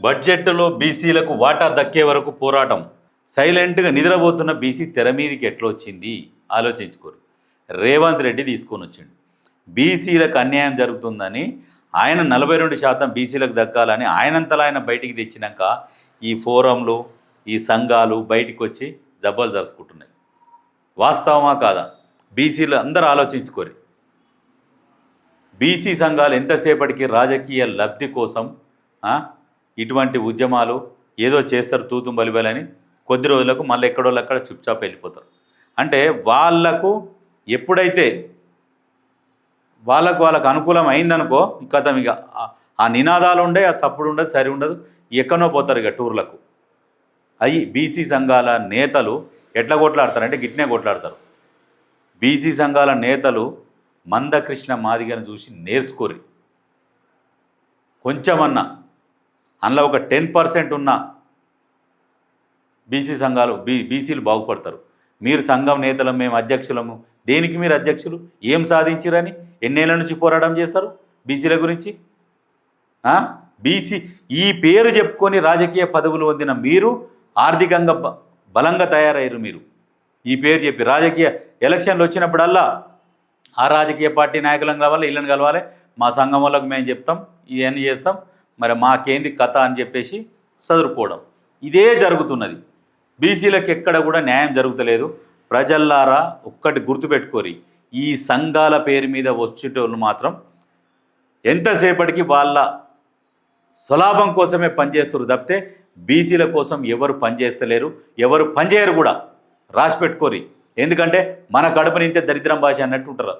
బడ్జెట్లో బీసీలకు వాటా దక్కే వరకు పోరాటం. సైలెంట్గా నిద్రపోతున్న బీసీ తెర మీదికి ఎట్లా వచ్చింది ఆలోచించుకోరు. రేవంత్ రెడ్డి తీసుకొని వచ్చిండు. బీసీలకు అన్యాయం జరుగుతుందని ఆయన 42% బీసీలకు దక్కాలని ఆయనంతలా ఆయన బయటికి తెచ్చినాక ఈ ఫోరంలు ఈ సంఘాలు బయటికి వచ్చి జబ్బలు జరుచుకుంటున్నాయి. వాస్తవమా కాదా? బీసీలు అందరూ ఆలోచించుకోరు. బీసీ సంఘాలు ఎంతసేపటికి రాజకీయ లబ్ధి కోసం ఇటువంటి ఉద్యమాలు ఏదో చేస్తారు తూతు బలిబలని, కొద్ది రోజులకు మళ్ళీ ఎక్కడోళ్ళక్కడ చుప్చాప్ వెళ్ళిపోతారు. అంటే వాళ్లకు ఎప్పుడైతే వాళ్ళకు అనుకూలం అయిందనుకో కథం ఇక ఆ నినాదాలు ఉండే ఆ సప్పుడు ఉండదు, సరి ఉండదు, ఎక్కడో పోతారు ఇక టూర్లకు. అవి బీసీ సంఘాల నేతలు ఎట్లా కొట్లాడతారంటే గిట్నే కొట్లాడతారు. బీసీ సంఘాల నేతలు మందకృష్ణ మాదిగను చూసి నేర్చుకోరు. కొంచెమన్నా అందులో ఒక 10% ఉన్న బీసీ సంఘాలు బీసీలు బాగుపడతారు. మీరు సంఘం నేతలు, మేము అధ్యక్షులము. దేనికి మీరు అధ్యక్షులు? ఏం సాధించారని ఎన్నేళ్ల నుంచి పోరాటం చేస్తారు బీసీల గురించి? బీసీ ఈ పేరు చెప్పుకొని రాజకీయ పదవులు పొందిన మీరు ఆర్థికంగా బలంగా తయారయ్యారు. మీరు ఈ పేరు చెప్పి రాజకీయ ఎలక్షన్లు వచ్చినప్పుడల్లా ఆ రాజకీయ పార్టీ నాయకులను కలవాలి, ఇళ్ళని కలవాలి, మా సంఘం వాళ్ళకు మేము చెప్తాం, ఇవన్నీ చేస్తాం, మరి మాకేంది కథ అని చెప్పేసి చదువుకోవడం. ఇదే జరుగుతున్నది. బీసీలకు ఎక్కడ కూడా న్యాయం జరుగుతలేదు. ప్రజల్లారా ఒక్కటి గుర్తుపెట్టుకోరి, ఈ సంఘాల పేరు మీద వచ్చేటోళ్ళు మాత్రం ఎంతసేపటికి వాళ్ళ స్వలాభం కోసమే పనిచేస్తారు తప్పితే బీసీల కోసం ఎవరు పనిచేస్తలేరు, ఎవరు పనిచేయరు కూడా. రాసి పెట్టుకోరి. ఎందుకంటే మన కడుపు నింతే దరిద్రం భాష అన్నట్టు ఉంటారు.